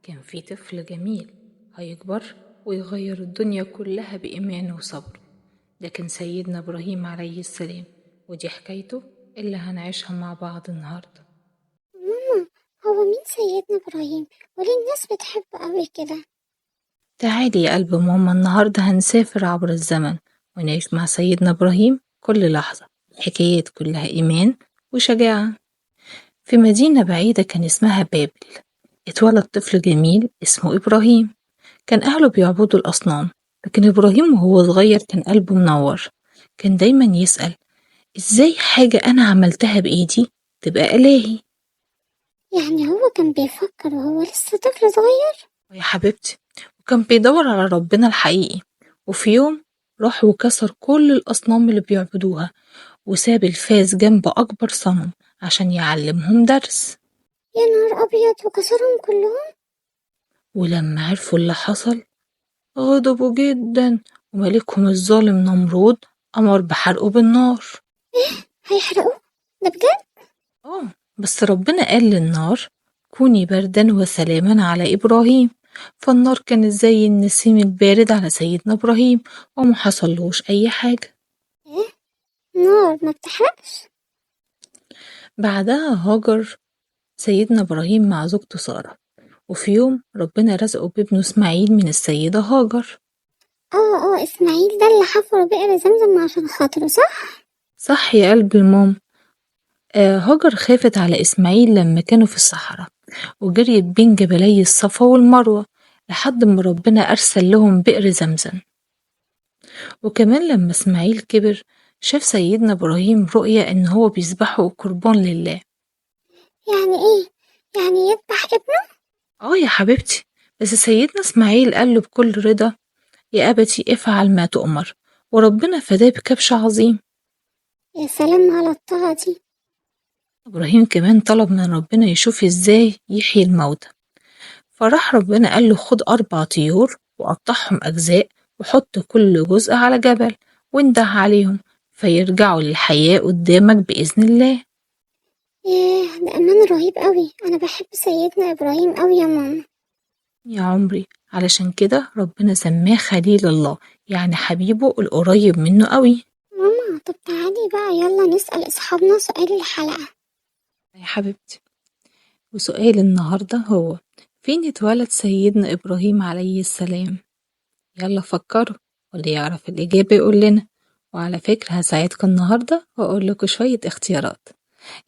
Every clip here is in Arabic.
كان في طفل جميل هيكبر ويغير الدنيا كلها بإيمانه وصبره. ده كان سيدنا إبراهيم عليه السلام، ودي حكايته اللي هنعيشها مع بعض النهاردة. ماما، هو مين سيدنا إبراهيم؟ وليه الناس بتحبه قوي كده؟ تعالي يا قلب ماما، النهاردة هنسافر عبر الزمن ونعيش مع سيدنا إبراهيم كل لحظة. حكايات كلها إيمان وشجاعة. في مدينة بعيدة كان اسمها بابل، اتولد طفل جميل اسمه إبراهيم. كان أهله بيعبدوا الأصنام، لكن إبراهيم وهو صغير كان قلبه منور. كان دايما يسأل إزاي حاجة أنا عملتها بإيدي تبقى إلهي. يعني هو كان بيفكر وهو لسه طفل صغير؟ يا حبيبتي، وكان بيدور على ربنا الحقيقي. وفي يوم راح وكسر كل الأصنام اللي بيعبدوها، وساب الفاس جنب أكبر صنم عشان يعلمهم درس. يا نهار أبيض، وكسرهم كلهم؟ ولما عرفوا اللي حصل غضبوا جدا، وملكهم الظالم نمرود أمر بحرقه بالنار. هيحرقوه؟ ده بجد؟ بس ربنا قال للنار كوني بردا وسلاما على إبراهيم. فالنار كانت زي النسيم البارد على سيدنا إبراهيم، ومحصلهوش أي حاجة. ايه؟ نار ما بتحرقش؟ بعدها هاجر سيدنا إبراهيم مع زوجته سارة، وفي يوم ربنا رزقه بابنه إسماعيل من السيدة هاجر. إسماعيل ده اللي حفروا بئر زمزم عشان خاطره، صح؟ صح يا قلب المام. هاجر خافت على إسماعيل لما كانوا في الصحراء، وجريت بين جبلي الصفا والمروة لحد ما ربنا أرسل لهم بئر زمزم. وكمان لما إسماعيل كبر شاف سيدنا إبراهيم رؤية إن هو بيذبحه قربان لله. يعني ايه؟ يعني يذبح ابنه؟ يا حبيبتي، بس سيدنا إسماعيل قال له بكل رضا يا أبتي افعل ما تؤمر، وربنا فداه بكبش عظيم. يا سلام على الطاعة دي. إبراهيم كمان طلب من ربنا يشوف إزاي يحيي الموتى، فراح ربنا قال له خد 4 طيور وقطعهم أجزاء، وحط كل جزء على جبل وانده عليهم فيرجعوا للحياة قدامك بإذن الله. ياه، ده إيمان رهيب قوي. أنا بحب سيدنا إبراهيم قوي يا ماما. يا عمري، علشان كده ربنا سماه خليل الله، يعني حبيبه القريب منه قوي. ماما، طب تعالي بقى يلا نسأل أصحابنا سؤال الحلقة. يا حبيبتي، وسؤال النهاردة هو فين اتولد سيدنا إبراهيم عليه السلام؟ يلا فكروا، واللي يعرف الإجابة يقول لنا. وعلى فكرة هساعدكم النهاردة وأقول لكم شوية اختيارات.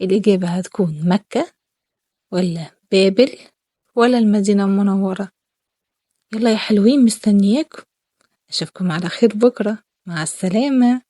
الإجابة هتكون مكة ولا بابل ولا المدينة المنورة؟ يلا يا حلوين، مستنياكم. أشوفكم على خير بكرة، مع السلامة.